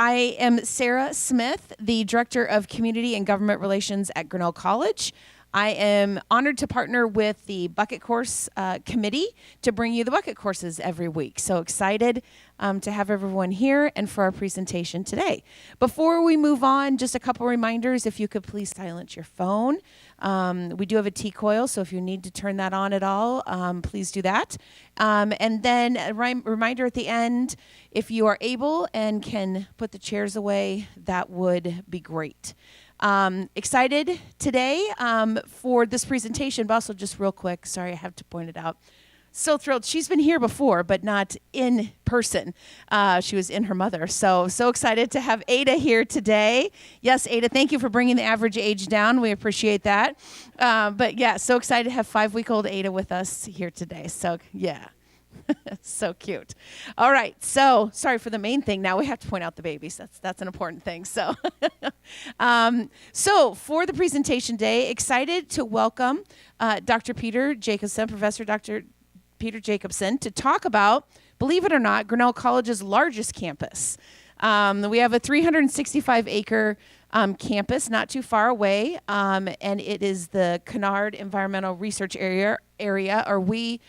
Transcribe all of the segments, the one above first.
I am CERA Smith, the Director of Community and Government Relations at Grinnell College. I am honored to partner with the Bucket Course Committee to bring you the Bucket Courses every week. So excited to have everyone here and for our presentation today. Before we move on, just a couple reminders. If you could please silence your phone. We do have a T-coil, so if you need to turn that on at all, please do that. And then a reminder at the end, if you are able and can put the chairs away, that would be great. Excited today for this presentation, but also just real quick, sorry, I have to point it out. So thrilled. She's been here before, but not in person. She was in her mother. So excited to have Ada here today. Yes, Ada, thank you for bringing the average age down. We appreciate that. But yeah, so excited to have 5-week-old Ada with us here today. So yeah. So cute. All right. So sorry for the main thing. Now we have to point out the babies. That's an important thing. So, so for the presentation day, excited to welcome Dr. Peter Jacobson, Professor Dr. Peter Jacobson, to talk about, believe it or not, Grinnell College's largest campus. We have a 365-acre campus not too far away, and it is the Conard Environmental Research Area, or we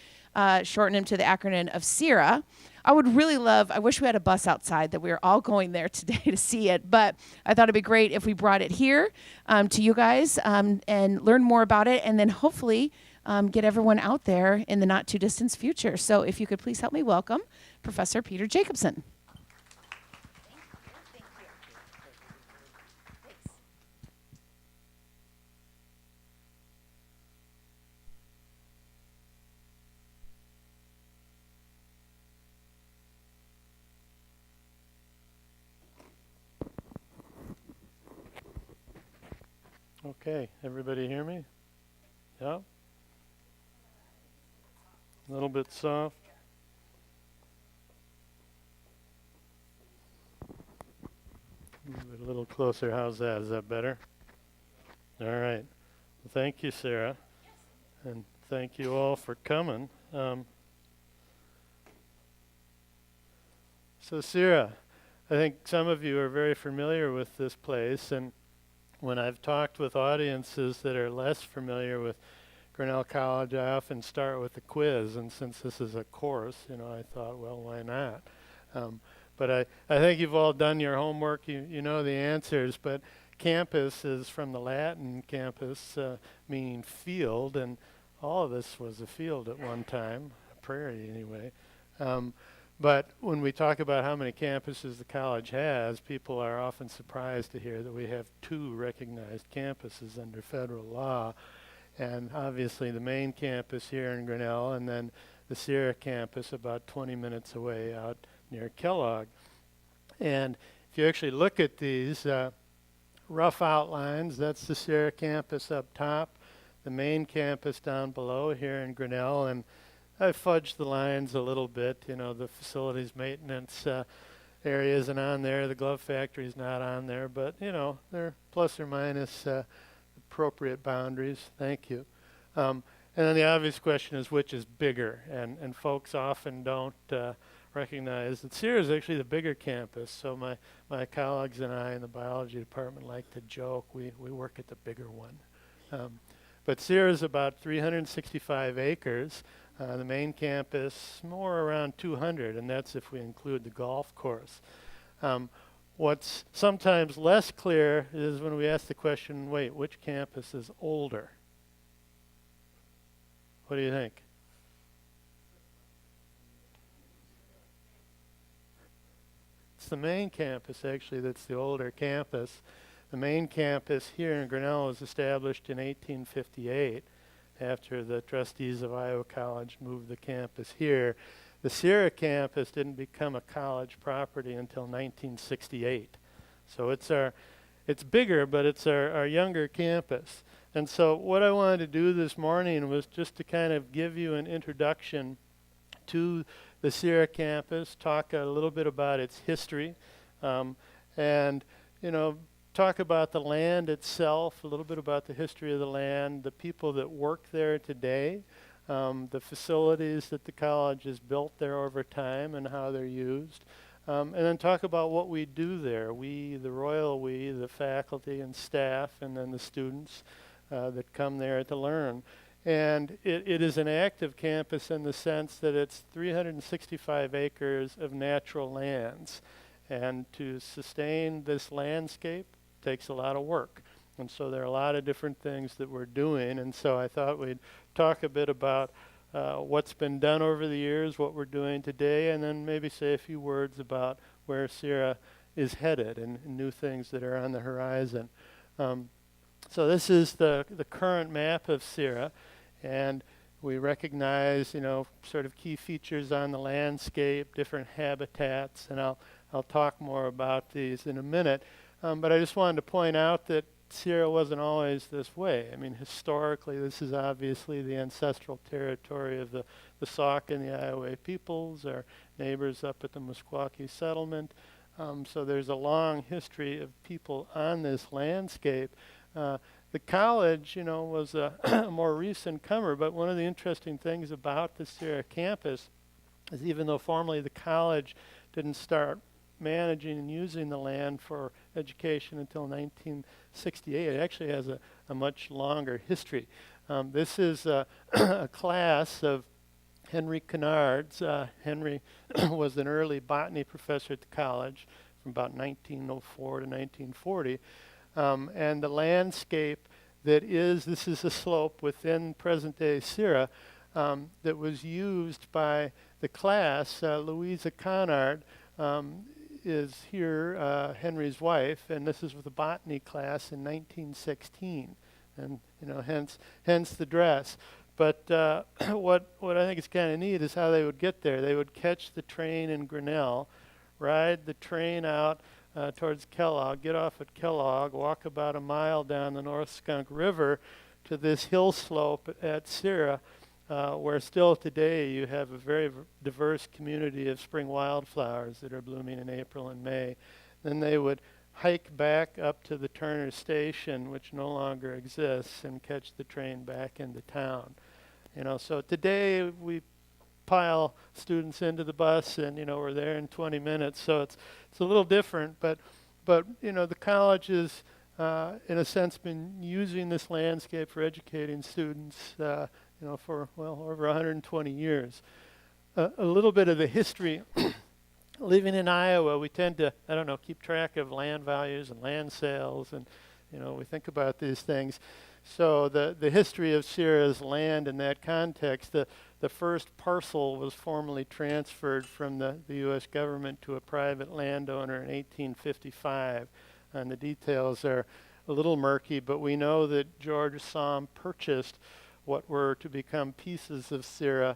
shorten him to the acronym of CERA. I wish we had a bus outside that we were all going there today to see it, but I thought it'd be great if we brought it here to you guys and learn more about it, and then hopefully get everyone out there in the not too distant future. So if you could please help me welcome Professor Peter Jacobson. Okay, everybody hear me? Yeah? A little bit soft. Move it a little closer. How's that? Is that better? All right. Well, thank you, Sarah. And thank you all for coming. So CERA, I think some of you are very familiar with this place, and when I've talked with audiences that are less familiar with Grinnell College, I often start with a quiz, and since this is a course, I thought, well, why not? But I think you've all done your homework, you know the answers, but campus is from the Latin campus, meaning field, and all of this was a field at one time, a prairie anyway. But when we talk about how many campuses the college has, people are often surprised to hear that we have 2 recognized campuses under federal law. And obviously the main campus here in Grinnell, and then the CERA campus about 20 minutes away out near Kellogg. And if you actually look at these rough outlines, that's the CERA campus up top, the main campus down below here in Grinnell, and I fudged the lines a little bit. The facilities maintenance area isn't on there. The glove factory is not on there. But, they're plus or minus appropriate boundaries. Thank you. And then the obvious question is, which is bigger? And folks often don't recognize that CERA is actually the bigger campus. So my colleagues and I in the biology department like to joke. We work at the bigger one. But CERA is about 365 acres. The main campus, more around 200, and that's if we include the golf course. What's sometimes less clear is when we ask the question, wait, which campus is older? What do you think? It's the main campus, actually, that's the older campus. The main campus here in Grinnell was established in 1858. After the trustees of Iowa College moved the campus here. The CERA campus didn't become a college property until 1968. So it's bigger, but it's our younger campus. And so what I wanted to do this morning was just to kind of give you an introduction to the CERA campus, talk a little bit about its history, and talk about the land itself, a little bit about the history of the land, the people that work there today, the facilities that the college has built there over time and how they're used, and then talk about what we do there. We, the royal we, the faculty and staff, and then the students that come there to learn. And it is an active campus in the sense that it's 365 acres of natural lands. And to sustain this landscape takes a lot of work. And so there are a lot of different things that we're doing. And so I thought we'd talk a bit about what's been done over the years, what we're doing today, and then maybe say a few words about where CERA is headed and new things that are on the horizon. So this is the current map of CERA, and we recognize, sort of key features on the landscape, different habitats, and I'll talk more about these in a minute. But I just wanted to point out that CERA wasn't always this way. I mean, historically, this is obviously the ancestral territory of the Sauk and the Iowa peoples, our neighbors up at the Meskwaki settlement. So there's a long history of people on this landscape. The college, was a more recent comer, but one of the interesting things about the CERA campus is even though formally the college didn't start managing and using the land for education until 1968, it actually has a much longer history. This is a class of Henry Conard's. Henry was an early botany professor at the college from about 1904 to 1940. And the landscape this is a slope within present-day CERA that was used by the class. Louisa Conard is here, Henry's wife, and this is with the botany class in 1916, and hence the dress. But what I think is kind of neat is how they would get there. They would catch the train in Grinnell, ride the train out towards Kellogg, get off at Kellogg, walk about a mile down the North Skunk River to this hill slope at CERA, where still today you have a very diverse community of spring wildflowers that are blooming in April and May. Then they would hike back up to the Turner Station, which no longer exists, and catch the train back into town. So today we pile students into the bus, and we're there in 20 minutes. So it's a little different, but the college has in a sense been using this landscape for educating students for over 120 years. A little bit of the history. Living in Iowa, we tend to keep track of land values and land sales, and we think about these things. So the history of CERA's land in that context, the first parcel was formally transferred from the U.S. government to a private landowner in 1855. And the details are a little murky, but we know that George Somm purchased what were to become pieces of CERA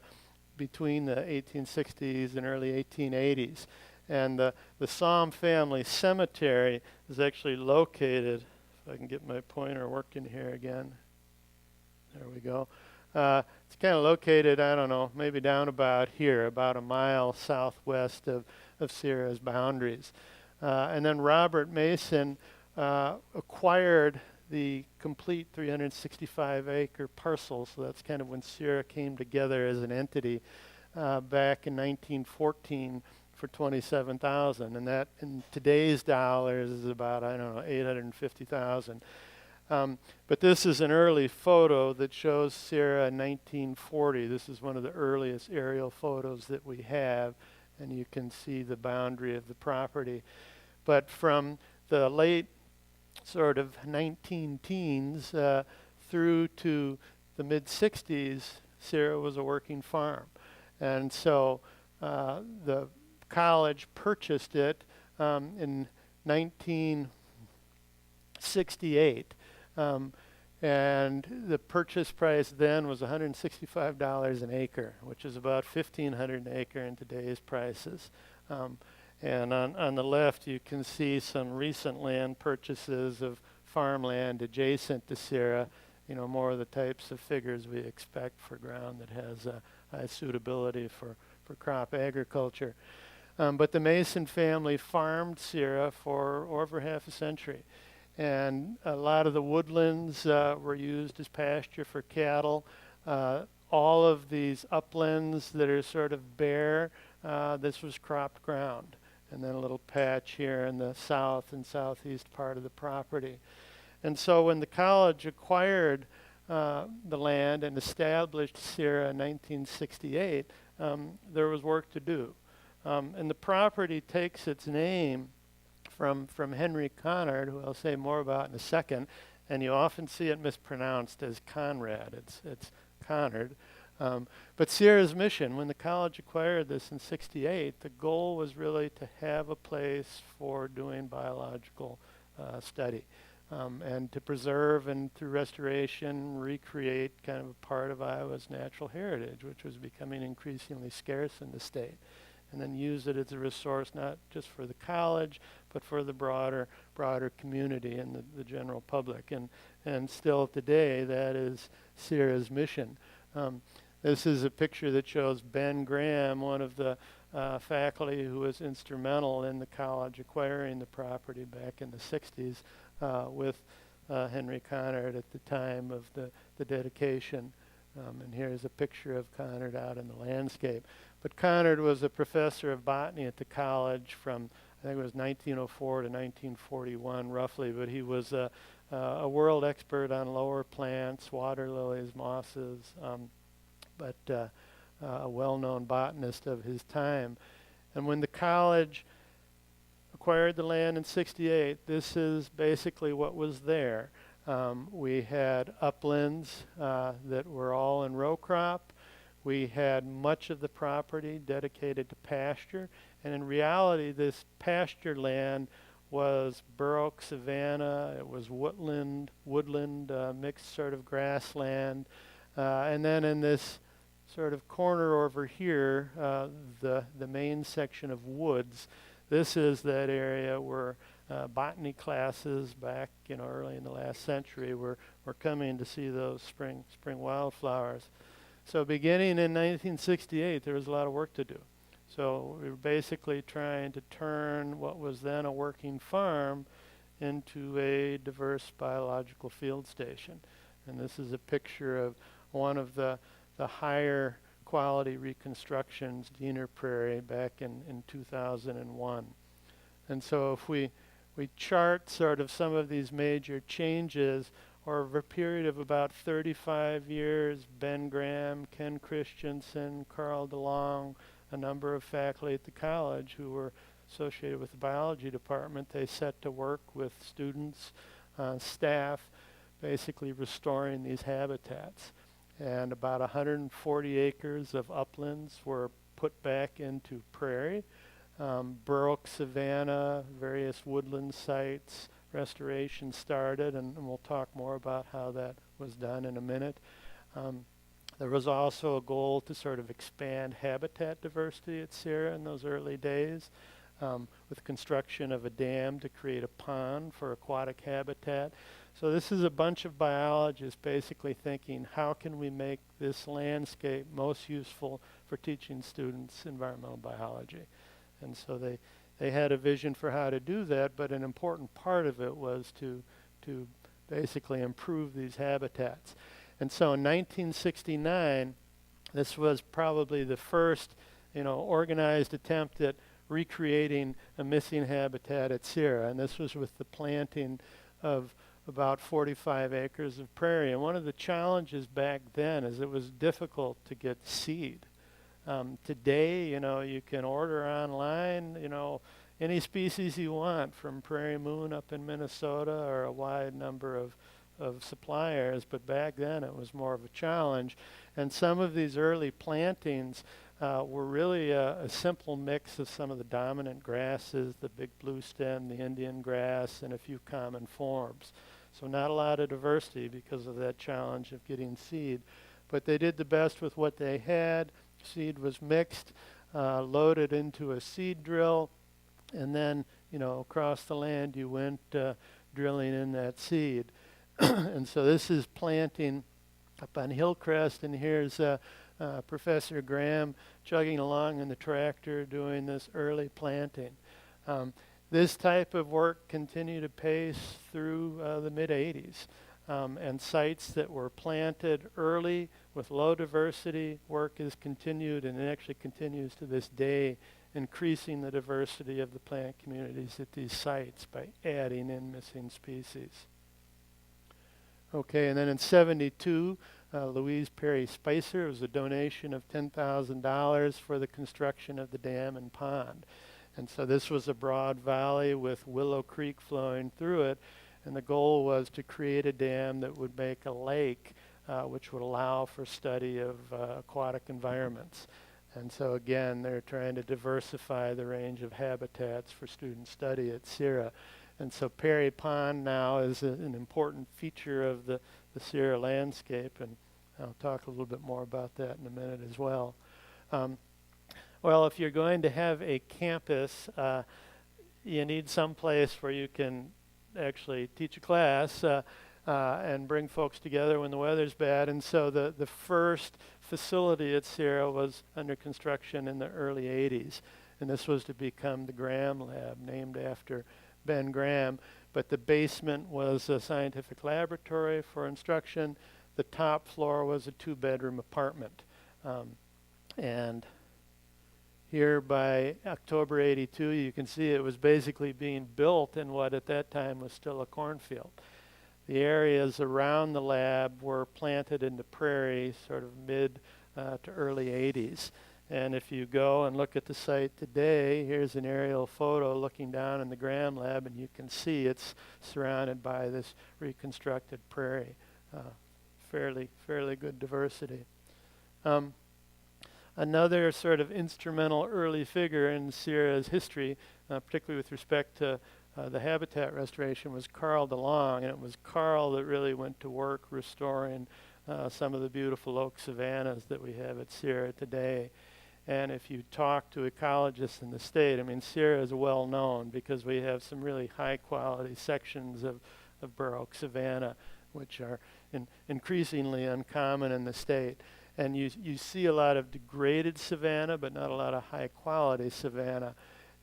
between the 1860s and early 1880s. And the Somm family cemetery is actually located, if I can get my pointer working here again. There we go. It's kind of located, maybe down about here, about a mile southwest of CERA's boundaries. And then Robert Mason acquired the complete 365-acre parcel, so that's kind of when CERA came together as an entity back in 1914 for $27,000, and that in today's dollars is about $850,000. But this is an early photo that shows CERA in 1940. This is one of the earliest aerial photos that we have, and you can see the boundary of the property. But from the late sort of 19-teens through to the mid-60s, CERA was a working farm. And so the college purchased it in 1968. And the purchase price then was $165 an acre, which is about $1,500 an acre in today's prices. And on the left, you can see some recent land purchases of farmland adjacent to CERA, more of the types of figures we expect for ground that has high suitability for crop agriculture. But the Mason family farmed CERA for over half a century. And a lot of the woodlands were used as pasture for cattle. All of these uplands that are sort of bare, this was cropped ground. and then a little patch here in the south and southeast part of the property. And so when the college acquired the land and established CERA in 1968, there was work to do. And the property takes its name from Henry Conard, who I'll say more about in a second, and you often see it mispronounced as Conrad. It's Conard. But CERA's mission, when the college acquired this in '68, the goal was really to have a place for doing biological study, and to preserve and through restoration recreate kind of a part of Iowa's natural heritage, which was becoming increasingly scarce in the state, and then use it as a resource not just for the college, but for the broader community and the general public. And still today, that is CERA's mission. This is a picture that shows Ben Graham, one of the faculty who was instrumental in the college acquiring the property back in the 60s with Henry Conard at the time of the dedication. And here's a picture of Conard out in the landscape. But Conard was a professor of botany at the college from, I think it was 1904 to 1941 roughly, but he was a world expert on lower plants, water lilies, mosses, but a well-known botanist of his time. And when the college acquired the land in '68, this is basically what was there. We had uplands that were all in row crop. We had much of the property dedicated to pasture, and in reality this pasture land was bur oak savanna, it was woodland, mixed sort of grassland, and then in this sort of corner over here, the main section of woods. This is that area where botany classes back, early in the last century were coming to see those spring wildflowers. So beginning in 1968, there was a lot of work to do. So we were basically trying to turn what was then a working farm into a diverse biological field station. And this is a picture of one of the higher quality reconstructions, Diener Prairie, back in 2001. And so if we chart sort of some of these major changes over a period of about 35 years, Ben Graham, Ken Christensen, Carl DeLong, a number of faculty at the college who were associated with the biology department, they set to work with students, staff, basically restoring these habitats. And about 140 acres of uplands were put back into prairie. Bur oak savanna, various woodland sites, restoration started, and we'll talk more about how that was done in a minute. There was also a goal to sort of expand habitat diversity at CERA in those early days, with construction of a dam to create a pond for aquatic habitat. So this is a bunch of biologists basically thinking, how can we make this landscape most useful for teaching students environmental biology? And so they had a vision for how to do that, but an important part of it was to basically improve these habitats. And so in 1969, this was probably the first, organized attempt at recreating a missing habitat at CERA, and this was with the planting of about 45 acres of prairie. And one of the challenges back then is it was difficult to get seed. Today, you can order online, any species you want from Prairie Moon up in Minnesota or a wide number of suppliers, but back then it was more of a challenge. And some of these early plantings were really a simple mix of some of the dominant grasses, the big blue stem, the Indian grass, and a few common forms. So not a lot of diversity because of that challenge of getting seed. But they did the best with what they had. Seed was mixed, loaded into a seed drill, and then, across the land you went drilling in that seed. And so this is planting up on Hillcrest, and here's Professor Graham chugging along in the tractor doing this early planting. This type of work continued apace through the mid-'80s. And sites that were planted early with low diversity work is continued, and it actually continues to this day increasing the diversity of the plant communities at these sites by adding in missing species. Okay, and then in '72, Louise Perry Spicer, it was a donation of $10,000 for the construction of the dam and pond. And so this was a broad valley with Willow Creek flowing through it, and the goal was to create a dam that would make a lake which would allow for study of aquatic environments. And so again, they're trying to diversify the range of habitats for student study at CERA. And so Perry Pond now is an important feature of the CERA landscape, and I'll talk a little bit more about that in a minute as well. Well, if you're going to have a campus, you need some place where you can actually teach a class and bring folks together when the weather's bad. And so the first facility at CERA was under construction in the early 80s. And this was to become the Graham Lab, named after Ben Graham. But the basement was a scientific laboratory for instruction. The top floor was a 2-bedroom apartment. And here by October '82, you can see it was basically being built in what at that time was still a cornfield. The areas around the lab were planted into prairie sort of mid to early 80s. And if you go and look at the site today, here's an aerial photo looking down in the Graham Lab, and you can see it's surrounded by this reconstructed prairie. Fairly good diversity. Another sort of instrumental early figure in CERA's history, particularly with respect to the habitat restoration, was Carl DeLong, and it was Carl that really went to work restoring some of the beautiful oak savannas that we have at CERA today. And if you talk to ecologists in the state, I mean, CERA is well known because we have some really high quality sections of bur oak savanna, which are increasingly uncommon in the state. And you see a lot of degraded savanna, but not a lot of high quality savanna.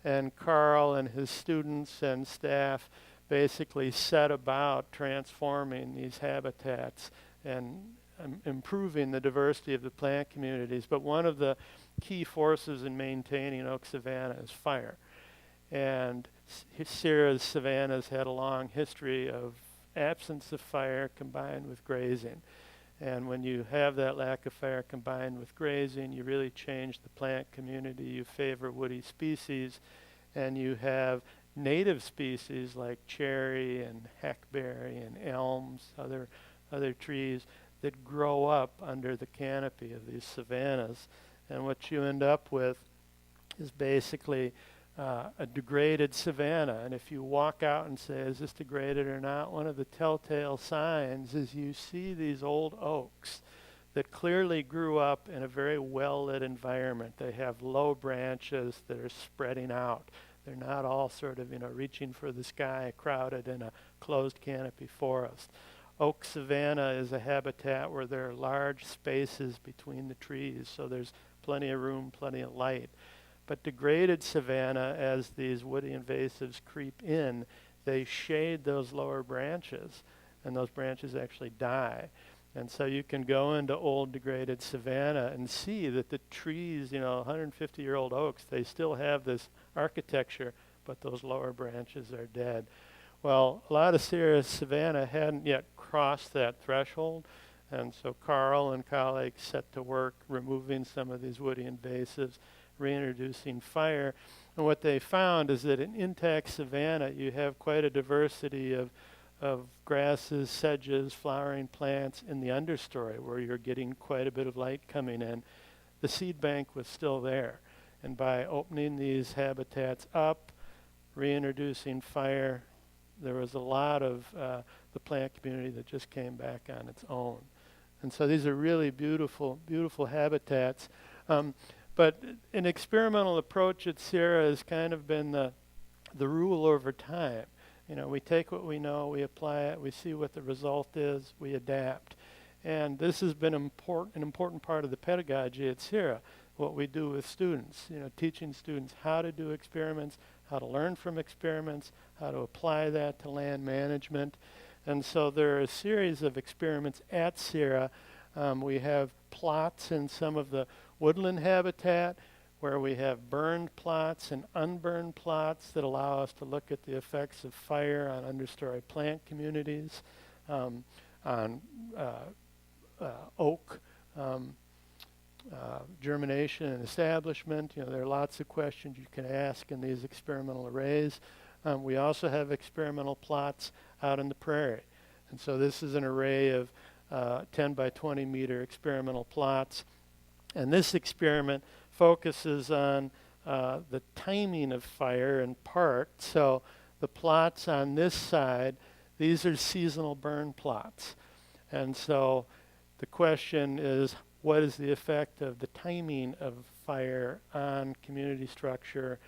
And Carl and his students and staff basically set about transforming these habitats and improving the diversity of the plant communities. But one of the key forces in maintaining oak savanna is fire. And CERA's savannas had a long history of absence of fire combined with grazing. And when you have that lack of fire combined with grazing, you really change the plant community. You favor woody species, and you have native species like cherry and hackberry and elms, other trees that grow up under the canopy of these savannas. And what you end up with is basically a degraded savanna. And if you walk out and say, is this degraded or not, one of the telltale signs is you see these old oaks that clearly grew up in a very well-lit environment. They have low branches that are spreading out. They're not all sort of, reaching for the sky, crowded in a closed canopy forest. Oak savanna is a habitat where there are large spaces between the trees, so there's plenty of room, plenty of light. But degraded savanna, as these woody invasives creep in, they shade those lower branches, and those branches actually die. And so you can go into old degraded savanna and see that the trees, 150-year-old oaks, they still have this architecture, but those lower branches are dead. Well, a lot of CERA's savanna hadn't yet crossed that threshold, and so Carl and colleagues set to work removing some of these woody invasives, reintroducing fire. And what they found is that in intact savanna, you have quite a diversity of grasses, sedges, flowering plants in the understory where you're getting quite a bit of light coming in. The seed bank was still there. And by opening these habitats up, reintroducing fire, there was a lot of the plant community that just came back on its own. And so these are really beautiful, beautiful habitats. But an experimental approach at CERA has kind of been the rule over time. We take what we know, we apply it, we see what the result is, we adapt. And this has been an important part of the pedagogy at CERA, what we do with students, teaching students how to do experiments, how to learn from experiments, how to apply that to land management. And so there are a series of experiments at CERA. We have plots in some of the woodland habitat where we have burned plots and unburned plots that allow us to look at the effects of fire on understory plant communities, on oak germination and establishment. There are lots of questions you can ask in these experimental arrays. We also have experimental plots out in the prairie. And so this is an array of 10 by 20 meter experimental plots. And this experiment focuses on the timing of fire in part. So the plots on this side, these are seasonal burn plots. And so the question is, what is the effect of the timing of fire on community structure,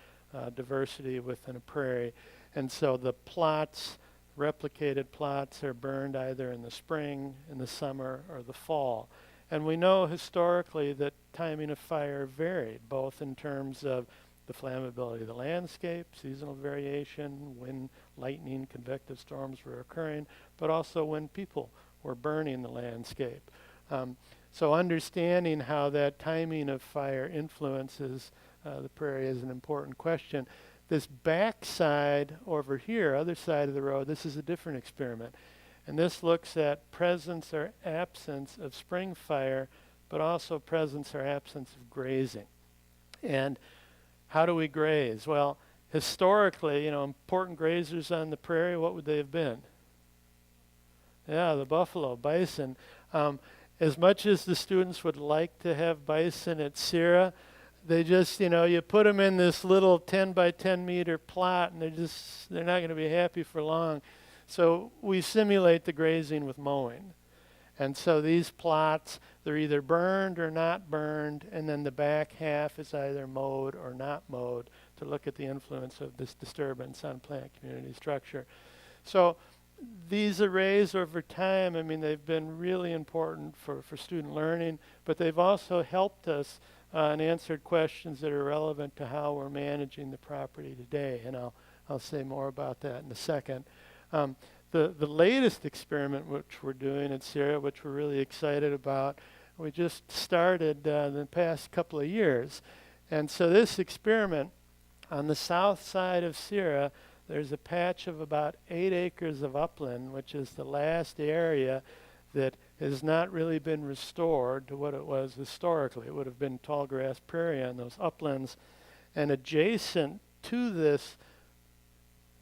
diversity within a prairie? And so the plots, replicated plots, are burned either in the spring, in the summer, or the fall. And we know historically that timing of fire varied, both in terms of the flammability of the landscape, seasonal variation, when lightning, convective storms were occurring, but also when people were burning the landscape. So understanding how that timing of fire influences the prairie is an important question. This back side over here, other side of the road, this is a different experiment. And this looks at presence or absence of spring fire, but also presence or absence of grazing. And how do we graze? Well, historically, important grazers on the prairie, what would they have been? Yeah, the buffalo, bison. As much as the students would like to have bison at CERA, they just, you put them in this little 10 by 10 meter plot, and they're not going to be happy for long. So we simulate the grazing with mowing. And so these plots, they're either burned or not burned, and then the back half is either mowed or not mowed to look at the influence of this disturbance on plant community structure. So these arrays over time, they've been really important for student learning, but they've also helped us and answered questions that are relevant to how we're managing the property today. And I'll say more about that in a second. The latest experiment which we're doing at CERA, which we're really excited about, we just started in the past couple of years. And so this experiment, on the south side of CERA, there's a patch of about 8 acres of upland, which is the last area that has not really been restored to what it was historically. It would have been tall grass prairie on those uplands. And adjacent to this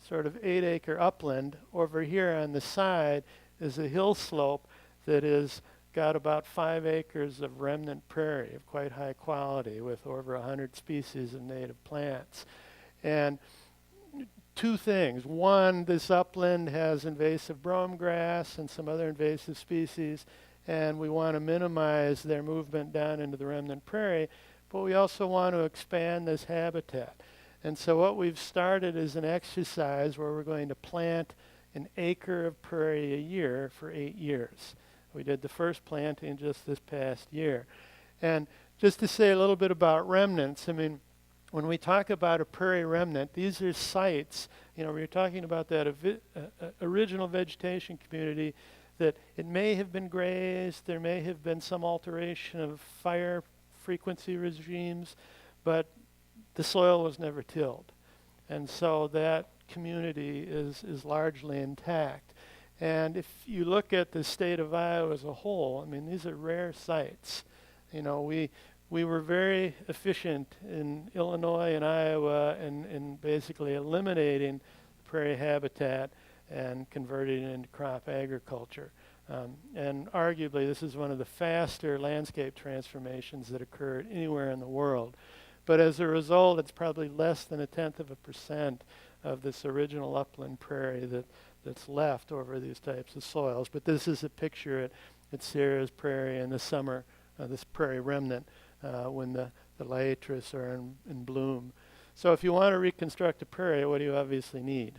sort of 8 acre upland, over here on the side is a hill slope that has got about 5 acres of remnant prairie of quite high quality with over 100 species of native plants. And two things. One, this upland has invasive brome grass and some other invasive species, and we want to minimize their movement down into the remnant prairie, but we also want to expand this habitat. And so what we've started is an exercise where we're going to plant an acre of prairie a year for 8 years. We did the first planting just this past year. And just to say a little bit about remnants, when we talk about a prairie remnant, these are sites, we're talking about that original vegetation community that it may have been grazed, there may have been some alteration of fire frequency regimes, but the soil was never tilled. And so that community is largely intact. And if you look at the state of Iowa as a whole, these are rare sites. We were very efficient in Illinois and Iowa in basically eliminating prairie habitat and converting it into crop agriculture. And arguably, this is one of the faster landscape transformations that occurred anywhere in the world. But as a result, it's probably less than 0.1% of this original upland prairie that's left over these types of soils. But this is a picture at CERA's prairie in the summer, this prairie remnant, when the liatris are in bloom. So if you want to reconstruct a prairie, what do you obviously need?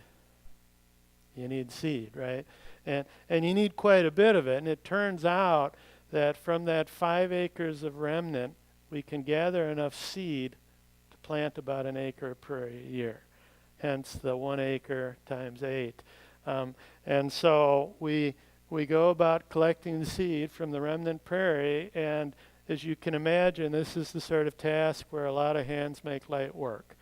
You need seed, right? And you need quite a bit of it. And it turns out that from that 5 acres of remnant, we can gather enough seed to plant about an acre of prairie a year. Hence the 1 acre times 8. And so we go about collecting the seed from the remnant prairie, and as you can imagine, this is the sort of task where a lot of hands make light work.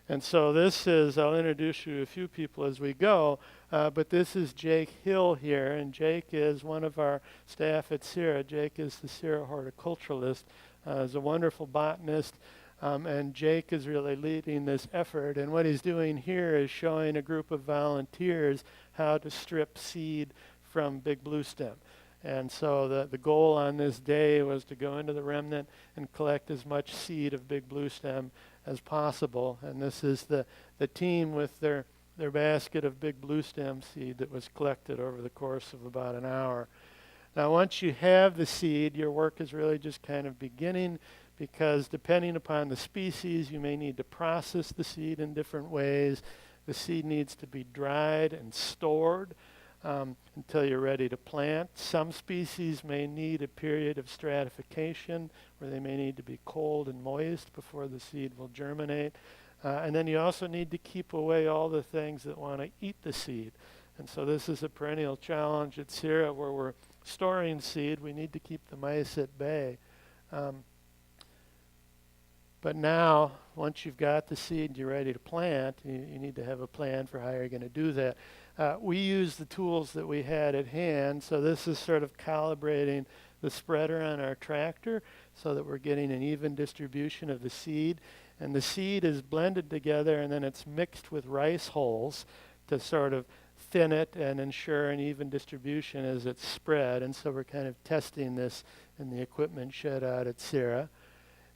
And so this is, I'll introduce you to a few people as we go, but this is Jake Hill here, and Jake is one of our staff at CERA. Jake is the CERA horticulturalist. He's a wonderful botanist, and Jake is really leading this effort. And what he's doing here is showing a group of volunteers how to strip seed from big bluestem. And so the goal on this day was to go into the remnant and collect as much seed of big bluestem as possible. And this is the team with their basket of big bluestem seed that was collected over the course of about an hour. Now once you have the seed, your work is really just kind of beginning, because depending upon the species, you may need to process the seed in different ways. The seed needs to be dried and stored until you're ready to plant. Some species may need a period of stratification where they may need to be cold and moist before the seed will germinate. And then you also need to keep away all the things that want to eat the seed. And so this is a perennial challenge at CERA where we're storing seed. We need to keep the mice at bay. But now, once you've got the seed and you're ready to plant, you need to have a plan for how you're going to do that. We use the tools that we had at hand, so this is sort of calibrating the spreader on our tractor so that we're getting an even distribution of the seed. And the seed is blended together and then it's mixed with rice hulls to sort of thin it and ensure an even distribution as it's spread. And so we're kind of testing this in the equipment shed out at CERA.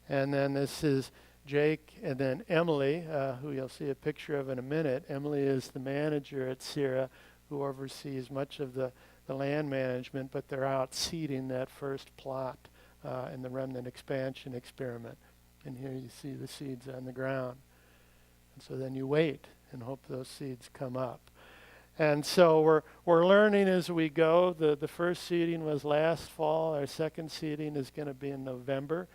And then this is Jake and then Emily, who you'll see a picture of in a minute. Emily is the manager at CERA who oversees much of the land management, but they're out seeding that first plot in the remnant expansion experiment. And here you see the seeds on the ground. And so then you wait and hope those seeds come up. And so we're learning as we go. The first seeding was last fall. Our second seeding is going to be in November.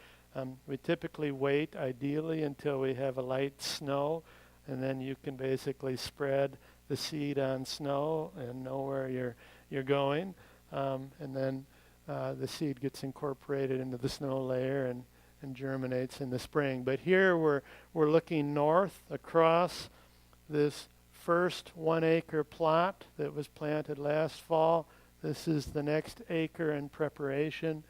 We typically wait, ideally, until we have a light snow, and then you can basically spread the seed on snow and know where you're going. And then the seed gets incorporated into the snow layer and germinates in the spring. But here we're looking north across this first 1 acre plot that was planted last fall. This is the next acre in preparation.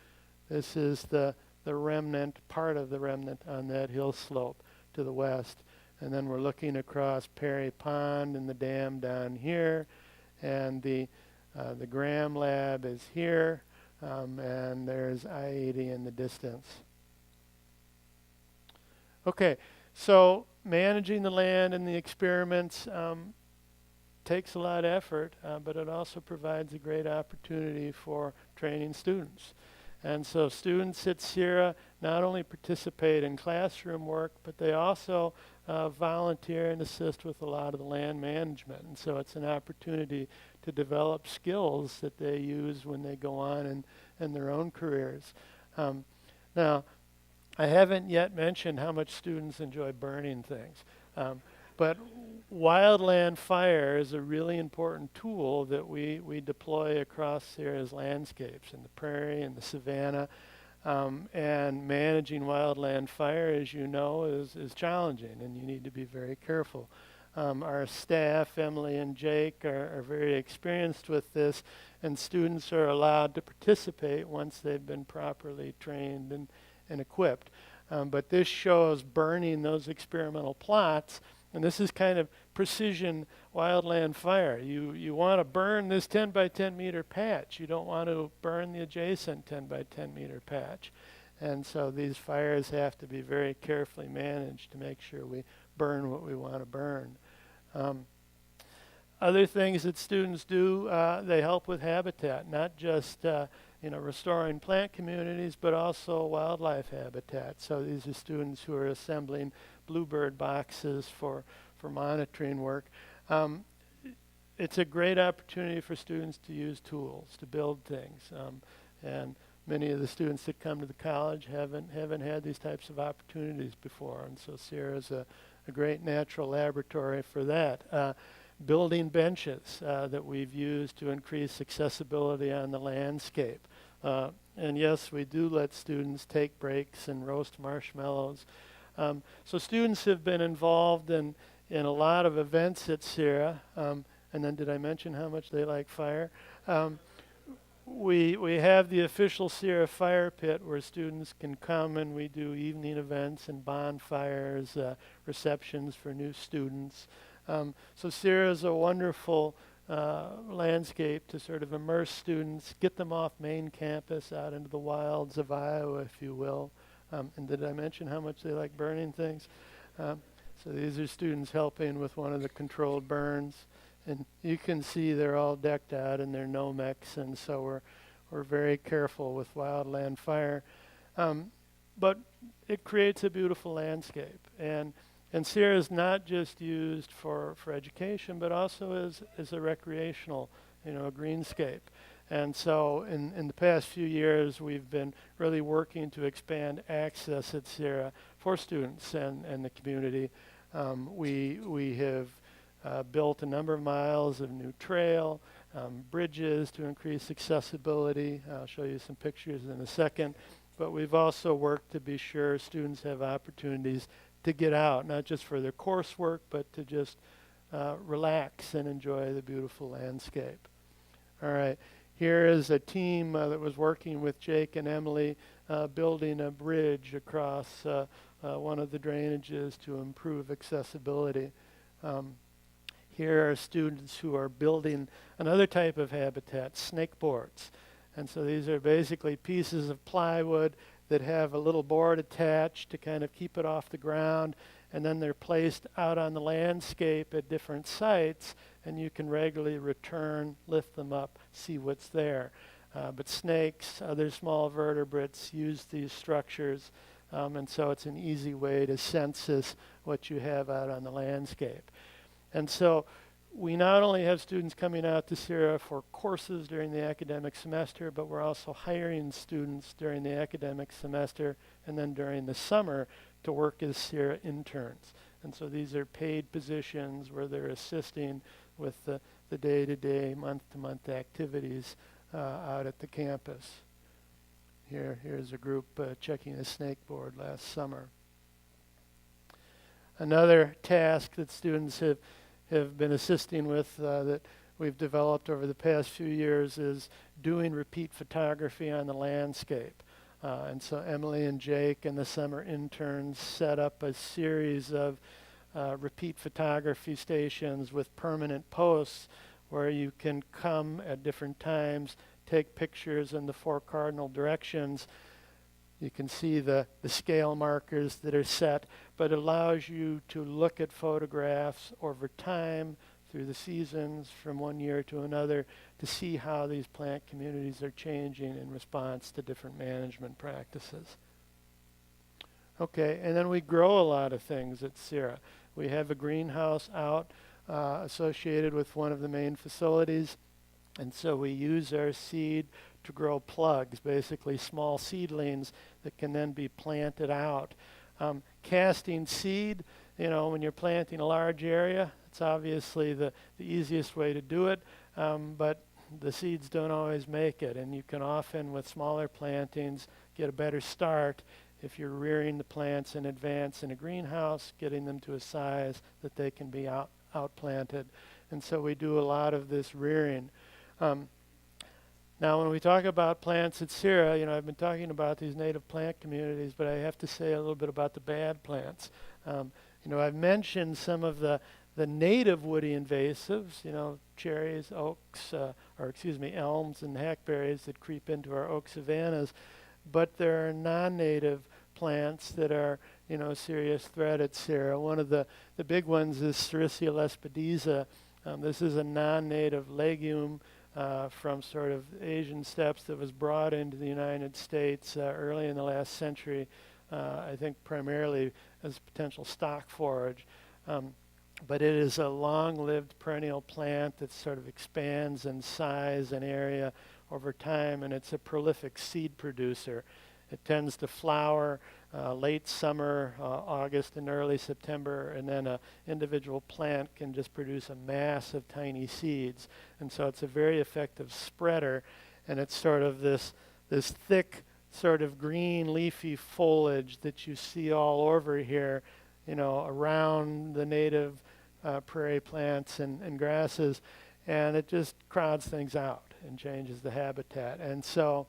This is the remnant, part of the remnant on that hill slope to the west. And then we're looking across Perry Pond and the dam down here, and the Graham Lab is here, and there's I-80 in the distance. Okay, so managing the land and the experiments takes a lot of effort, but it also provides a great opportunity for training students. And so students at CERA not only participate in classroom work, but they also volunteer and assist with a lot of the land management. And so it's an opportunity to develop skills that they use when they go on in their own careers. Now, I haven't yet mentioned how much students enjoy burning things. But wildland fire is a really important tool that we deploy across CERA's landscapes in the prairie and the savanna. And managing wildland fire, as you know, is challenging, and you need to be very careful. Our staff, Emily and Jake, are very experienced with this, and students are allowed to participate once they've been properly trained and equipped. But this shows burning those experimental plots. And this is kind of precision wildland fire. You want to burn this 10 by 10 meter patch. You don't want to burn the adjacent 10 by 10 meter patch. And so these fires have to be very carefully managed to make sure we burn what we want to burn. Other things that students do, they help with habitat, not just restoring plant communities, but also wildlife habitat. So these are students who are assembling bluebird boxes for monitoring work. It's a great opportunity for students to use tools, to build things. And many of the students that come to the college haven't had these types of opportunities before. And so CERA is a great natural laboratory for that. Building benches that we've used to increase accessibility on the landscape. And yes, we do let students take breaks and roast marshmallows. So students have been involved in a lot of events at CERA. And then did I mention how much they like fire? We have the official CERA fire pit where students can come, and we do evening events and bonfires, receptions for new students. So CERA is a wonderful landscape to sort of immerse students, get them off main campus out into the wilds of Iowa, if you will. And did I mention how much they like burning things? So these are students helping with one of the controlled burns. And you can see they're all decked out in their Nomex, and so we're very careful with wildland fire. But it creates a beautiful landscape. And CERA is not just used for education, but also as a recreational, a greenscape. And so in the past few years, we've been really working to expand access at CERA for students and the community. We have built a number of miles of new trail, bridges to increase accessibility. I'll show you some pictures in a second. But we've also worked to be sure students have opportunities to get out, not just for their coursework, but to just relax and enjoy the beautiful landscape. All right, here is a team that was working with Jake and Emily building a bridge across one of the drainages to improve accessibility. Here are students who are building another type of habitat, snake boards. And so these are basically pieces of plywood that have a little board attached to kind of keep it off the ground, and then they're placed out on the landscape at different sites, and you can regularly return, lift them up, see what's there. But snakes, other small vertebrates use these structures, and so it's an easy way to census what you have out on the landscape. And so we not only have students coming out to CERA for courses during the academic semester, but we're also hiring students during the academic semester and then during the summer to work as CERA interns. And so these are paid positions where they're assisting with the day-to-day, month-to-month activities out at the campus. Here's a group checking a snake board last summer. Another task that students have been assisting with that we've developed over the past few years is doing repeat photography on the landscape. And so Emily and Jake and the summer interns set up a series of repeat photography stations with permanent posts where you can come at different times, take pictures in the 4 cardinal directions. You can see the scale markers that are set, but it allows you to look at photographs over time through the seasons from one year to another to see how these plant communities are changing in response to different management practices. Okay, and then we grow a lot of things at CERA. We have a greenhouse out associated with one of the main facilities, and so we use our seed to grow plugs, basically small seedlings that can then be planted out. Casting seed, when you're planting a large area, it's obviously the easiest way to do it, but the seeds don't always make it, and you can often, with smaller plantings, get a better start if you're rearing the plants in advance in a greenhouse, getting them to a size that they can be outplanted. And so we do a lot of this rearing. Now, when we talk about plants at CERA, I've been talking about these native plant communities, but I have to say a little bit about the bad plants. I've mentioned some of the native woody invasives, cherries, oaks, elms and hackberries that creep into our oak savannas, but there are non-native plants that are, a serious threat at CERA. One of the big ones is Sericea lespedeza. This is a non-native legume from sort of Asian steppes that was brought into the United States early in the last century, I think primarily as potential stock forage. But it is a long-lived perennial plant that sort of expands in size and area over time, and it's a prolific seed producer. It tends to flower late summer, August and early September, and then an individual plant can just produce a mass of tiny seeds. And so it's a very effective spreader, and it's sort of this this thick sort of green leafy foliage that you see all over here, around the native prairie plants and grasses, and it just crowds things out and changes the habitat. And so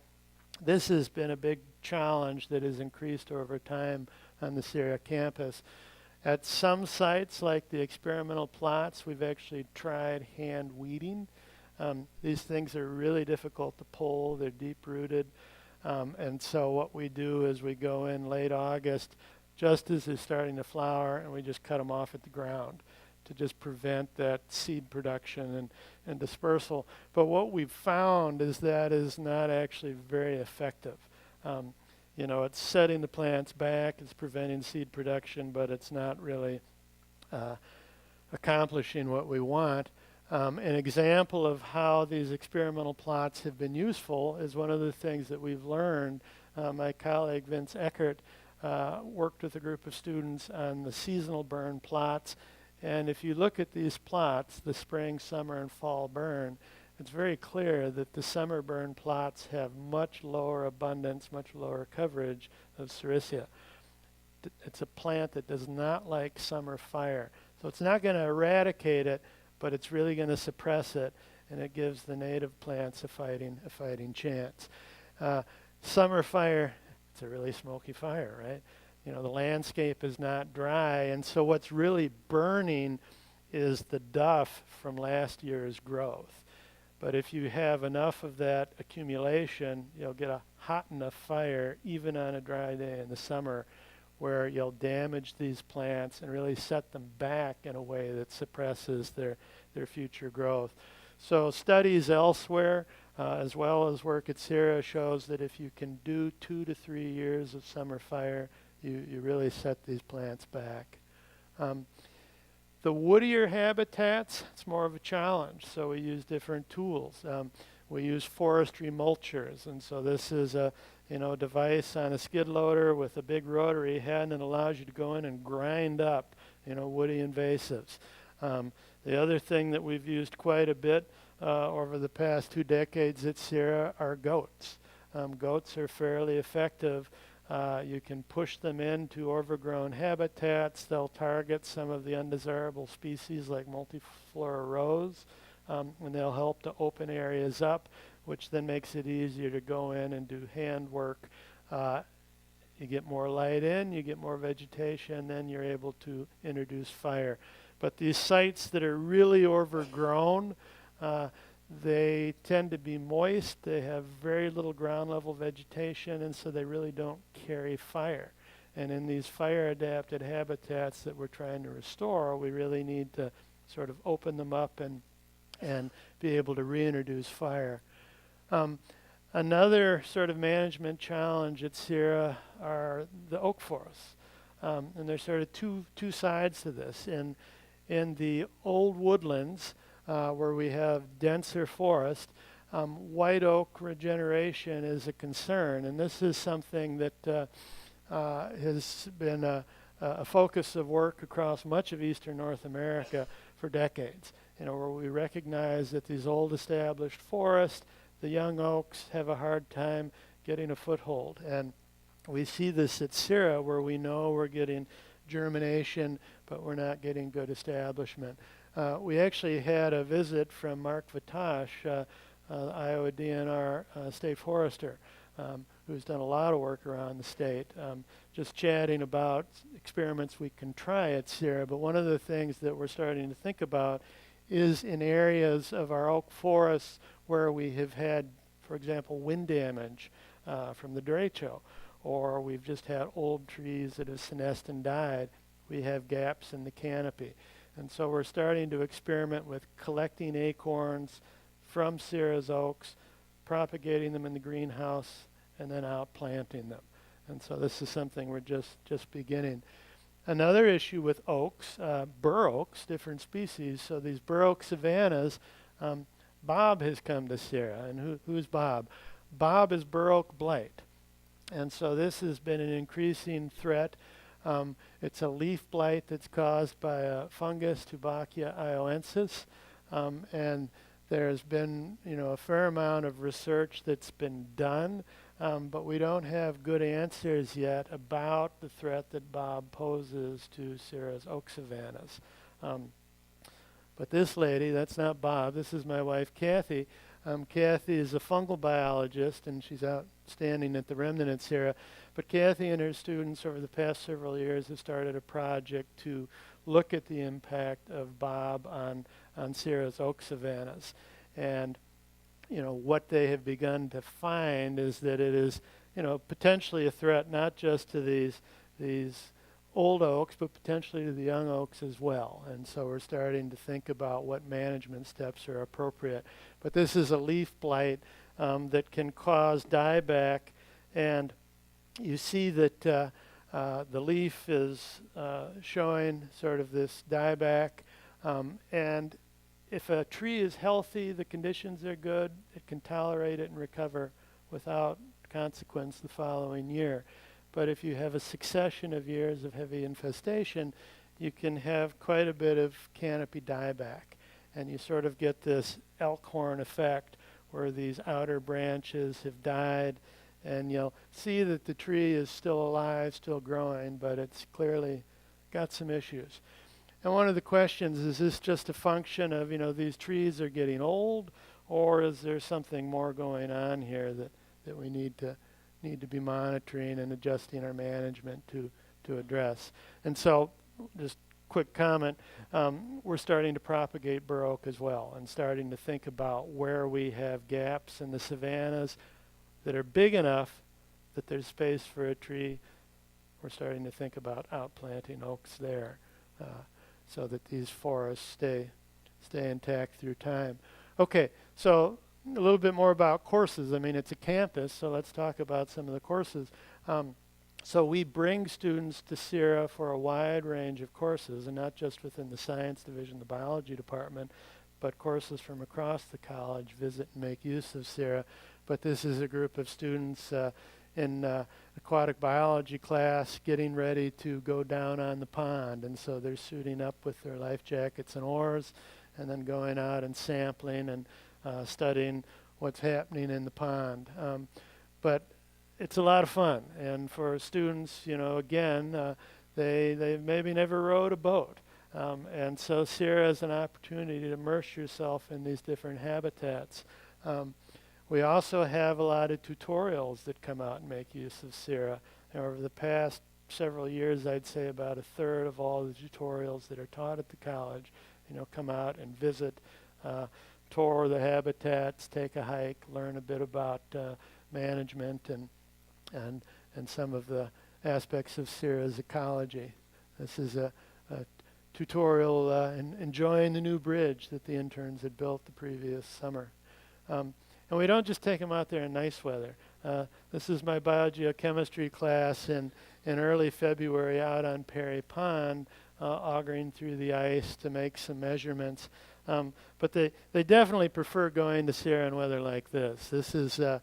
this has been a big challenge that has increased over time on the CERA campus. At some sites, like the experimental plots, we've actually tried hand weeding. These things are really difficult to pull. They're deep-rooted. And so what we do is we go in late August, just as it's starting to flower, and we just cut them off at the ground to just prevent that seed production and dispersal. But what we've found is that is not actually very effective. It's setting the plants back, it's preventing seed production, but it's not really accomplishing what we want. An example of how these experimental plots have been useful is one of the things that we've learned. My colleague Vince Eckert worked with a group of students on the seasonal burn plots. And if you look at these plots, the spring, summer, and fall burn, it's very clear that the summer burn plots have much lower abundance, much lower coverage of Sericea. It's a plant that does not like summer fire. So it's not going to eradicate it, but it's really going to suppress it, and it gives the native plants a fighting chance. Summer fire, it's a really smoky fire, right? The landscape is not dry, and so what's really burning is the duff from last year's growth. But if you have enough of that accumulation, you'll get a hot enough fire, even on a dry day in the summer, where you'll damage these plants and really set them back in a way that suppresses their future growth. So studies elsewhere, as well as work at CERA, shows that if you can do 2 to 3 years of summer fire, you really set these plants back. The woodier habitats, it's more of a challenge, so we use different tools. We use forestry mulchers, and so this is a device on a skid loader with a big rotary head, and it allows you to go in and grind up woody invasives. The other thing that we've used quite a bit over the past 2 decades at CERA are goats. Goats are fairly effective. You can push them into overgrown habitats. They'll target some of the undesirable species like multiflora rose, and they'll help to open areas up, which then makes it easier to go in and do handwork. You get more light in, you get more vegetation, then you're able to introduce fire. But these sites that are really overgrown, they tend to be moist, they have very little ground level vegetation, and so they really don't carry fire. And in these fire adapted habitats that we're trying to restore, we really need to sort of open them up and be able to reintroduce fire. Another sort of management challenge at CERA are the oak forests. And there's sort of two sides to this. In the old woodlands, where we have denser forest, white oak regeneration is a concern, and this is something that has been a focus of work across much of eastern North America for decades. Where we recognize that these old established forests, the young oaks have a hard time getting a foothold, and we see this at CERA, where we know we're getting germination, but we're not getting good establishment. We actually had a visit from Mark Vatash, Iowa DNR state forester, who's done a lot of work around the state, just chatting about experiments we can try at CERA. But one of the things that we're starting to think about is in areas of our oak forests where we have had, for example, wind damage from the derecho, or we've just had old trees that have senesced and died, we have gaps in the canopy. And so we're starting to experiment with collecting acorns from CERA's oaks, propagating them in the greenhouse, and then outplanting them. And so this is something we're just beginning. Another issue with oaks, bur oaks, different species. So these bur oak savannas, Bob has come to CERA. And who's Bob? Bob is bur oak blight. And so this has been an increasing threat. It's a leaf blight that's caused by a fungus, Tubacia ioensis, and there's been a fair amount of research that's been done but we don't have good answers yet about the threat that Bob poses to CERA's oak savannas. But this lady, that's not Bob, this is my wife Kathy. Kathy is a fungal biologist, and she's out standing at the remnant at CERA. But Kathy and her students over the past several years have started a project to look at the impact of Bob on CERA's oak savannas. And what they have begun to find is that it is potentially a threat not just to these old oaks, but potentially to the young oaks as well. And so we're starting to think about what management steps are appropriate. But this is a leaf blight that can cause dieback, and you see that the leaf is showing sort of this dieback, and if a tree is healthy, the conditions are good, it can tolerate it and recover without consequence the following year. But if you have a succession of years of heavy infestation, you can have quite a bit of canopy dieback. And you sort of get this elk horn effect where these outer branches have died, and you'll see that the tree is still alive, still growing, but it's clearly got some issues. And one of the questions is this just a function of, these trees are getting old, or is there something more going on here that we need to be monitoring and adjusting our management to address? And so, just quick comment, we're starting to propagate bur oak as well, and starting to think about where we have gaps in the savannas that are big enough that there's space for a tree. We're starting to think about outplanting oaks there, so that these forests stay intact through time. Okay, so a little bit more about courses. I mean, it's a campus, so let's talk about some of the courses. So we bring students to CERA for a wide range of courses, and not just within the science division, the biology department, but courses from across the college visit and make use of CERA. But this is a group of students in aquatic biology class getting ready to go down on the pond, and so they're suiting up with their life jackets and oars and then going out and sampling and studying what's happening in the pond. But it's a lot of fun, and for students, again, they maybe never rowed a boat, and so CERA is an opportunity to immerse yourself in these different habitats. We also have a lot of tutorials that come out and make use of CERA. And over the past several years, I'd say about a third of all the tutorials that are taught at the college, come out and visit, tour the habitats, take a hike, learn a bit about management and some of the aspects of CERA's ecology. This is a tutorial in enjoying the new bridge that the interns had built the previous summer. And we don't just take them out there in nice weather. This is my biogeochemistry class in early February out on Perry Pond, augering through the ice to make some measurements. But they definitely prefer going to CERA in weather like this. This is the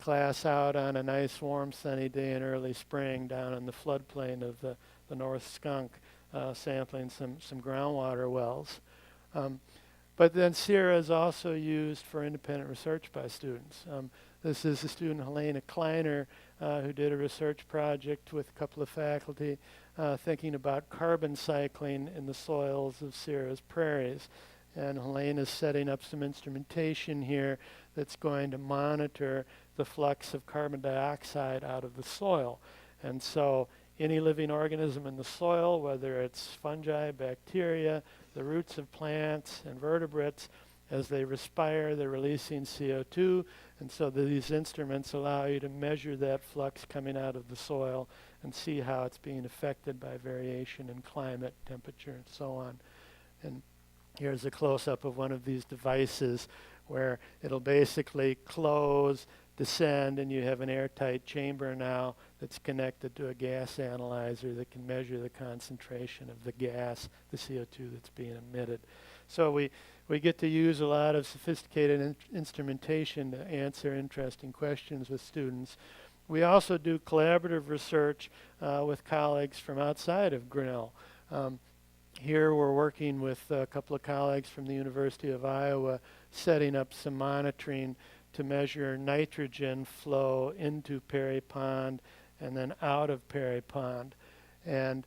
class out on a nice, warm, sunny day in early spring down in the floodplain of the North Skunk, sampling some groundwater wells. But then CERA is also used for independent research by students. This is the student Helena Kleiner who did a research project with a couple of faculty thinking about carbon cycling in the soils of CERA's prairies. And Helena's setting up some instrumentation here that's going to monitor the flux of carbon dioxide out of the soil. And so any living organism in the soil, whether it's fungi, bacteria, the roots of plants, and vertebrates, as they respire, they're releasing CO2, and so these instruments allow you to measure that flux coming out of the soil and see how it's being affected by variation in climate, temperature, and so on. And here's a close-up of one of these devices where it'll basically close, descend, and you have an airtight chamber now that's connected to a gas analyzer that can measure the concentration of the gas, the CO2 that's being emitted. So we get to use a lot of sophisticated instrumentation to answer interesting questions with students. We also do collaborative research with colleagues from outside of Grinnell. Here we're working with a couple of colleagues from the University of Iowa setting up some monitoring to measure nitrogen flow into Perry Pond and then out of Perry Pond. And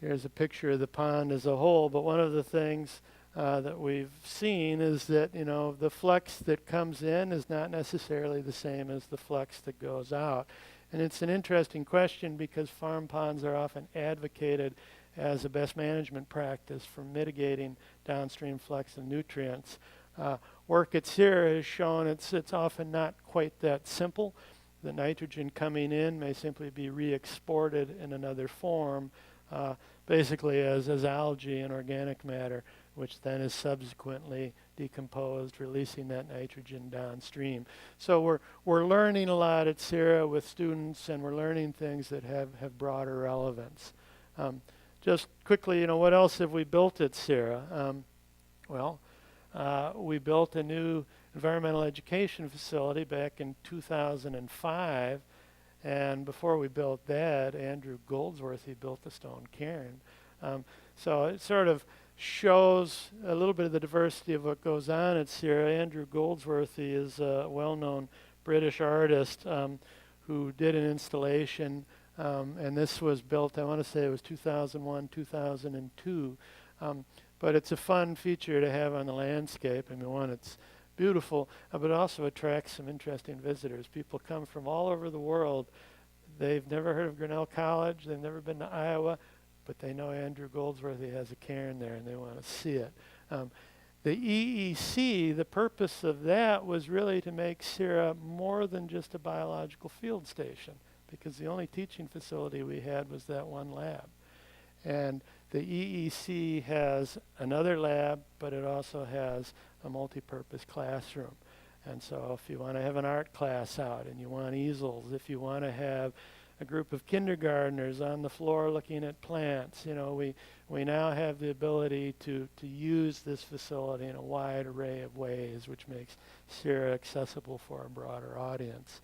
here's a picture of the pond as a whole, but one of the things that we've seen is that, the flux that comes in is not necessarily the same as the flux that goes out. And it's an interesting question because farm ponds are often advocated as a best management practice for mitigating downstream flux of nutrients. Work at CERA has shown it's often not quite that simple. The nitrogen coming in may simply be re-exported in another form, basically as algae and organic matter, which then is subsequently decomposed, releasing that nitrogen downstream. So we're learning a lot at CERA with students, and we're learning things that have broader relevance. Just quickly, what else have we built at CERA? We built a new environmental education facility back in 2005, and before we built that, Andrew Goldsworthy built the stone cairn. So it sort of shows a little bit of the diversity of what goes on at CERA. Andrew Goldsworthy is a well-known British artist who did an installation, and this was built, I want to say it was 2001, 2002. But it's a fun feature to have on the landscape. I mean, one, it's beautiful, but it also attracts some interesting visitors. People come from all over the world. They've never heard of Grinnell College. They've never been to Iowa, but they know Andrew Goldsworthy has a cairn there, and they want to see it. The EEC, the purpose of that was really to make CERA more than just a biological field station, because the only teaching facility we had was that one lab. And the EEC has another lab, but it also has a multi-purpose classroom. And so if you want to have an art class out and you want easels, if you want to have a group of kindergartners on the floor looking at plants, we now have the ability to use this facility in a wide array of ways, which makes CERA accessible for a broader audience.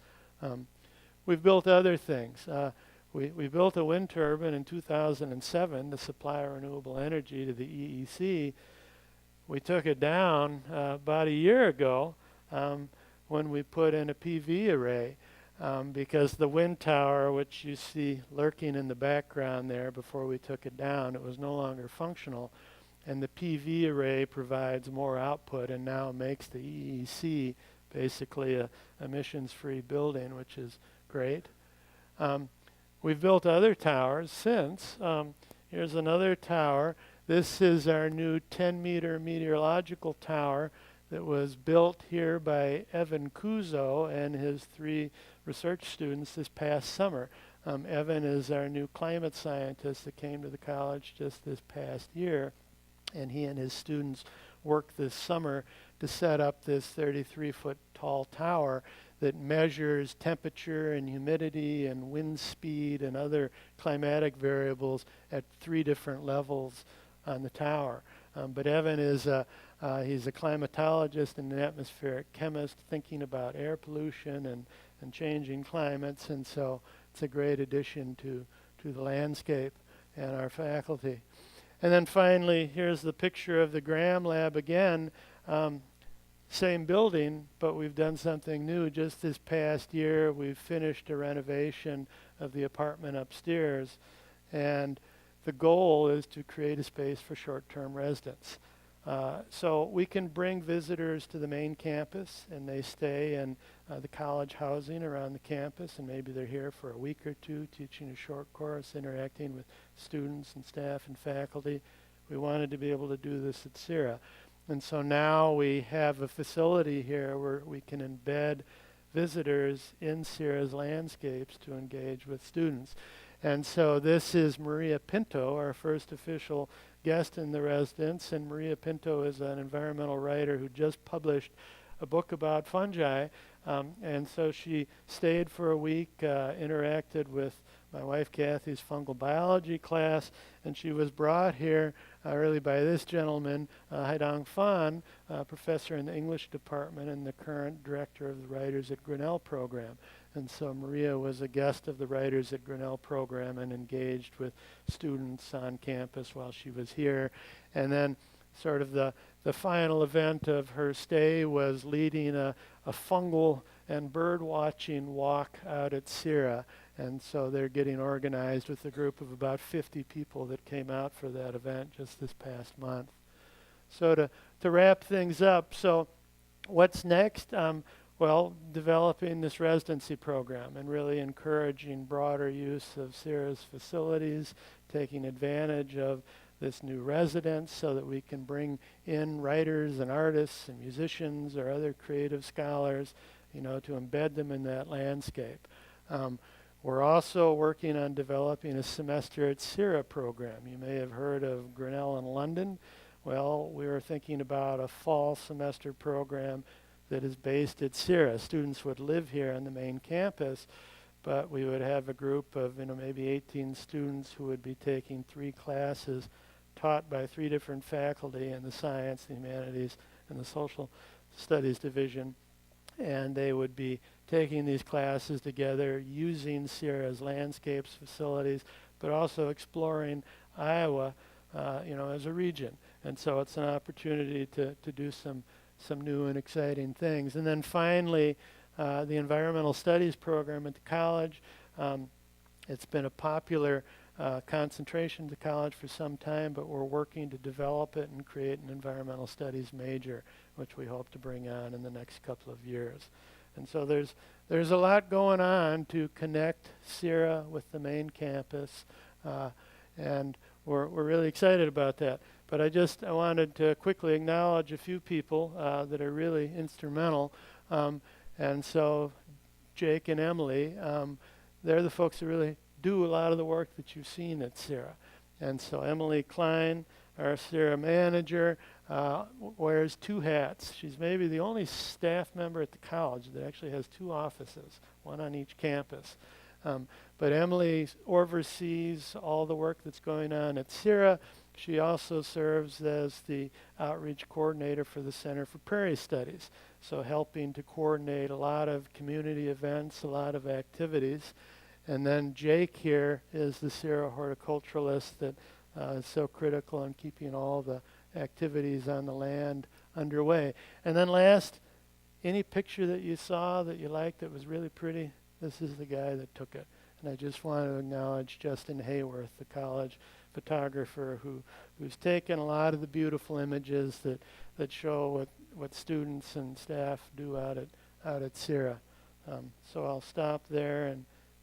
We've built other things. We built a wind turbine in 2007 to supply renewable energy to the EEC. We took it down about a year ago when we put in a PV array because the wind tower, which you see lurking in the background there before we took it down, it was no longer functional. And the PV array provides more output and now makes the EEC basically a emissions-free building, which is great. We've built other towers since. Here's another tower. This is our new 10-meter meteorological tower that was built here by Evan Kuzo and his 3 research students this past summer. Evan is our new climate scientist that came to the college just this past year, and he and his students worked this summer to set up this 33-foot tall tower that measures temperature and humidity and wind speed and other climatic variables at 3 different levels on the tower. But Evan is he's a climatologist and an atmospheric chemist thinking about air pollution and changing climates, and so it's a great addition to the landscape and our faculty. And then finally, here's the picture of the Graham Lab again. Same building, but we've done something new. Just this past year, we've finished a renovation of the apartment upstairs, and the goal is to create a space for short-term residents. So we can bring visitors to the main campus, and they stay in the college housing around the campus, and maybe they're here for a week or 2 teaching a short course, interacting with students and staff and faculty. We wanted to be able to do this at CERA. And so now we have a facility here where we can embed visitors in CERA's landscapes to engage with students. And so this is Maria Pinto, our first official guest in the residence. And Maria Pinto is an environmental writer who just published a book about fungi. And so she stayed for a week, interacted with my wife Kathy's fungal biology class, and she was brought here really by this gentleman, Haidong Fan, professor in the English department and the current director of the Writers at Grinnell program. And so Maria was a guest of the Writers at Grinnell program and engaged with students on campus while she was here. And then sort of the the final event of her stay was leading a fungal and bird watching walk out at CERA. And so they're getting organized with a group of about 50 people that came out for that event just this past month. So to wrap things up, so what's next? Well, developing this residency program and really encouraging broader use of CERA's facilities, taking advantage of this new residence so that we can bring in writers and artists and musicians or other creative scholars, you know, to embed them in that landscape. We're also working on developing a semester at CERA program. You may have heard of Grinnell in London. Well, we were thinking about a fall semester program that is based at CERA. Students would live here on the main campus, but we would have a group of, you know, maybe 18 students who would be taking 3 classes taught by 3 different faculty in the science, the humanities, and the social studies division. And they would be taking these classes together using CERA's landscapes, facilities, but also exploring Iowa, you know, as a region. And so it's an opportunity to do some new and exciting things. And then finally, the environmental studies program at the college. It's been a popular concentration at the college for some time, but we're working to develop it and create an environmental studies major, which we hope to bring on in the next couple of years. And so there's a lot going on to connect CERA with the main campus, and we're really excited about that. But I wanted to quickly acknowledge a few people that are really instrumental. And so Jake and Emily, they're the folks that really do a lot of the work that you've seen at CERA. And so Emily Klein, our CERA manager, wears 2 hats. She's maybe the only staff member at the college that actually has 2 offices, one on each campus. But Emily oversees all the work that's going on at CERA. She also serves as the outreach coordinator for the Center for Prairie Studies, so helping to coordinate a lot of community events, a lot of activities. And then Jake here is the CERA horticulturalist that is so critical in keeping all the activities on the land underway. And then last, any picture that you saw that you liked that was really pretty, this is the guy that took it. And I just want to acknowledge Justin Hayworth, the college photographer who's taken a lot of the beautiful images that show what students and staff do out at CERA. So I'll stop there,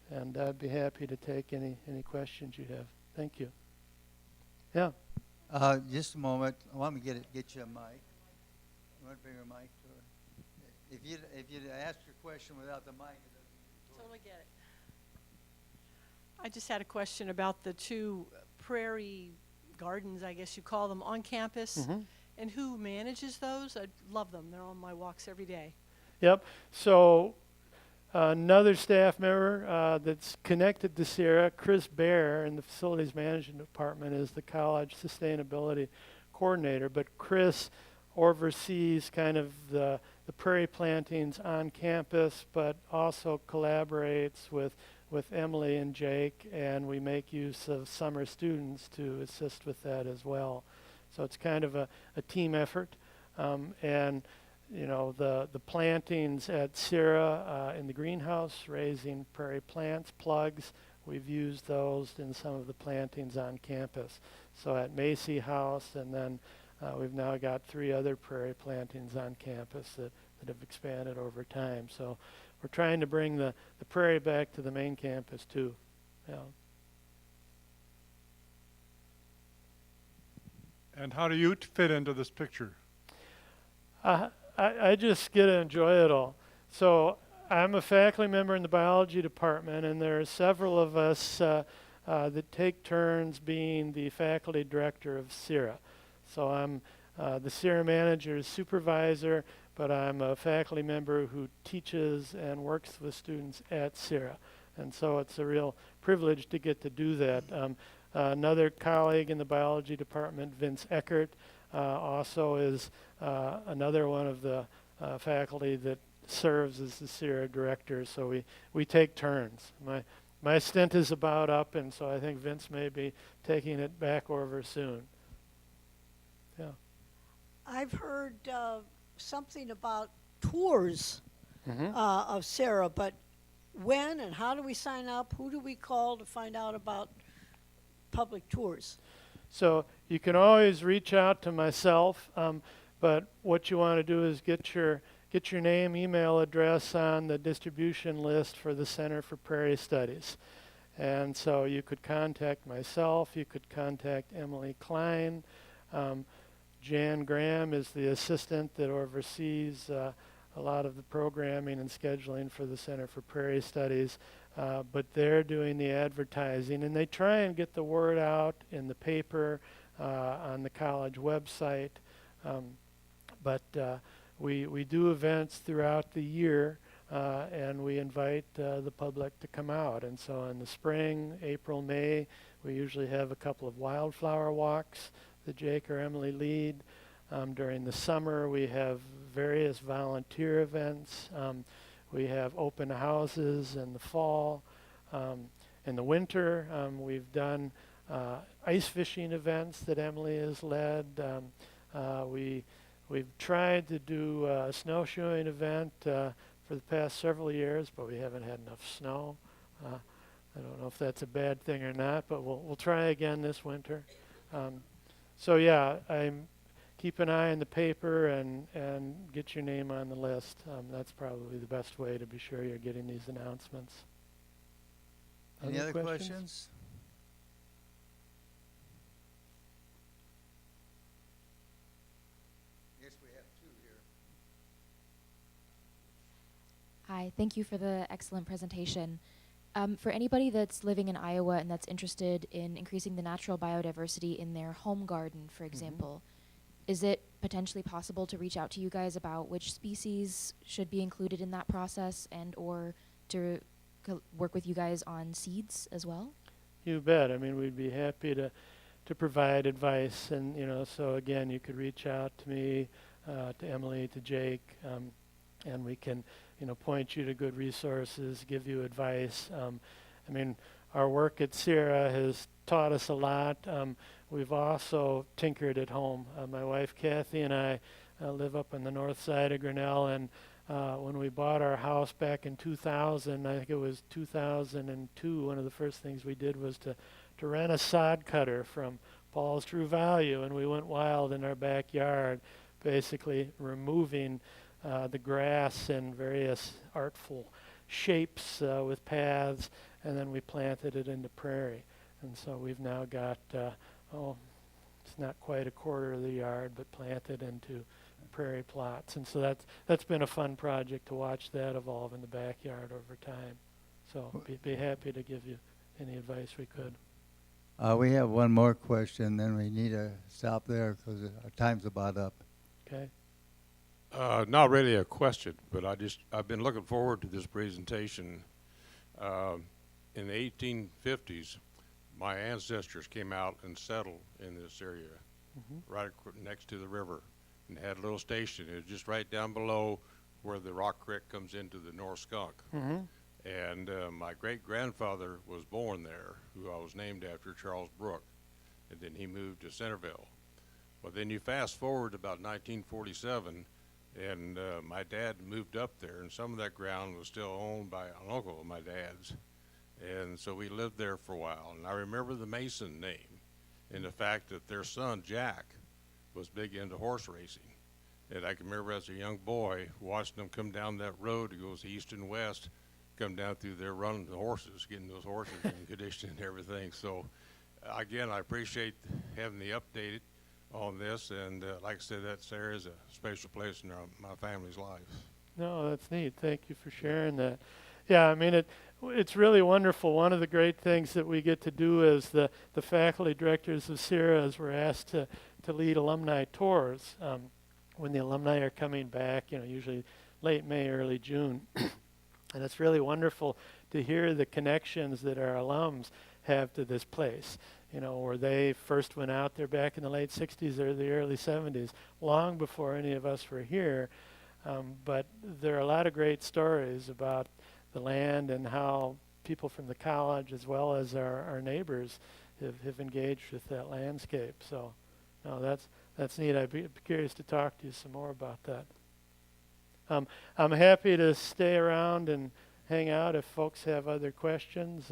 and I'd be happy to take any questions you have. Thank you. Yeah. Just a moment. I want me to get you a mic. You want to bring a mic to her? If you'd ask your question without the mic, it doesn't. Totally get it. I just had a question about the 2 prairie gardens, I guess you call them, on campus, and who manages those? I love them. They're on my walks every day. Yep. So another staff member that's connected to CERA, Chris Baer, in the Facilities Management Department, is the college sustainability coordinator. But Chris oversees kind of the prairie plantings on campus, but also collaborates with Emily and Jake, and we make use of summer students to assist with that as well. So it's kind of a team effort. And you know, the plantings at CERA in the greenhouse, raising prairie plants, plugs, we've used those in some of the plantings on campus. So at Macy House, and then we've now got 3 other prairie plantings on campus that have expanded over time. So we're trying to bring the prairie back to the main campus too. Yeah. And how do you fit into this picture? I just get to enjoy it all. So I'm a faculty member in the biology department, and there are several of us that take turns being the faculty director of CERA. So I'm the CERA manager's supervisor, but I'm a faculty member who teaches and works with students at CERA. And so it's a real privilege to get to do that. Another colleague in the biology department, Vince Eckert, also is another one of the faculty that serves as the CERA director. So we take turns. My stint is about up, and so I think Vince may be taking it back over soon. Yeah. I've heard something about tours Mhm. of CERA, but when and how do we sign up? Who do we call to find out about public tours? So you can always reach out to myself, but what you want to do is get your name, email address on the distribution list for the Center for Prairie Studies. And so you could contact myself, you could contact Emily Klein. Jan Graham is the assistant that oversees a lot of the programming and scheduling for the Center for Prairie Studies. But they're doing the advertising, and they try and get the word out in the paper, on the college website. But we do events throughout the year, and we invite the public to come out. And so in the spring, April, May, we usually have a couple of wildflower walks that Jake or Emily lead. During the summer, we have various volunteer events. We have open houses in the fall. In the winter, we've done ice fishing events that Emily has led. We've tried to do a snowshoeing event for the past several years, but we haven't had enough snow. I don't know if that's a bad thing or not, but we'll try again this winter. So yeah, keep an eye on the paper and get your name on the list. That's probably the best way to be sure you're getting these announcements. Any other questions? Yes, we have two here. Hi, thank you for the excellent presentation. For anybody that's living in Iowa and that's interested in increasing the natural biodiversity in their home garden, for example, is it potentially possible to reach out to you guys about which species should be included in that process, and or to work with you guys on seeds as well? You bet. I mean, we'd be happy to provide advice, and so again, you could reach out to me, to Emily, to Jake, and we can point you to good resources, give you advice. I mean, our work at CERA has taught us a lot. We've also tinkered at home. My wife Kathy and I live up on the north side of Grinnell, and when we bought our house back in 2000, I think it was 2002, one of the first things we did was to rent a sod cutter from Paul's True Value, and we went wild in our backyard, basically removing the grass in various artful shapes with paths, and then we planted it into prairie. And so we've now got, it's not quite a quarter of the yard, but planted into prairie plots. And so that's been a fun project to watch that evolve in the backyard over time. So be happy to give you any advice we could. We have one more question, then we need to stop there because our time's about up. Okay. Not really a question, but I've been looking forward to this presentation. In the 1850s, my ancestors came out and settled in this area, right next to the river, and had a little station. It was just right down below where the Rock Creek comes into the North Skunk. And my great-grandfather was born there, who I was named after, Charles Brooke, and then he moved to Centerville. Well, then you fast forward about 1947, and my dad moved up there, and some of that ground was still owned by an uncle of my dad's. And so we lived there for a while. And I remember the Mason name and the fact that their son, Jack, was big into horse racing. And I can remember as a young boy watching them come down that road. It goes east and west, come down through there running the horses, getting those horses in condition and everything. So, again, I appreciate having the update on this. And like I said, that CERA is a special place in my family's life. No, that's neat. Thank you for sharing that. Yeah, I mean, it's really wonderful. One of the great things that we get to do as the faculty directors of CERA is we're asked to lead alumni tours when the alumni are coming back, usually late May, early June. And it's really wonderful to hear the connections that our alums have to this place, where they first went out there back in the late 60s or the early 70s, long before any of us were here. But there are a lot of great stories about the land and how people from the college as well as our neighbors have engaged with that landscape. So no, That's neat. I'd be curious to talk to you some more about that. I'm happy to stay around and hang out if folks have other questions.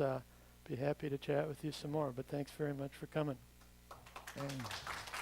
Be happy to chat with you some more, but thanks very much for coming.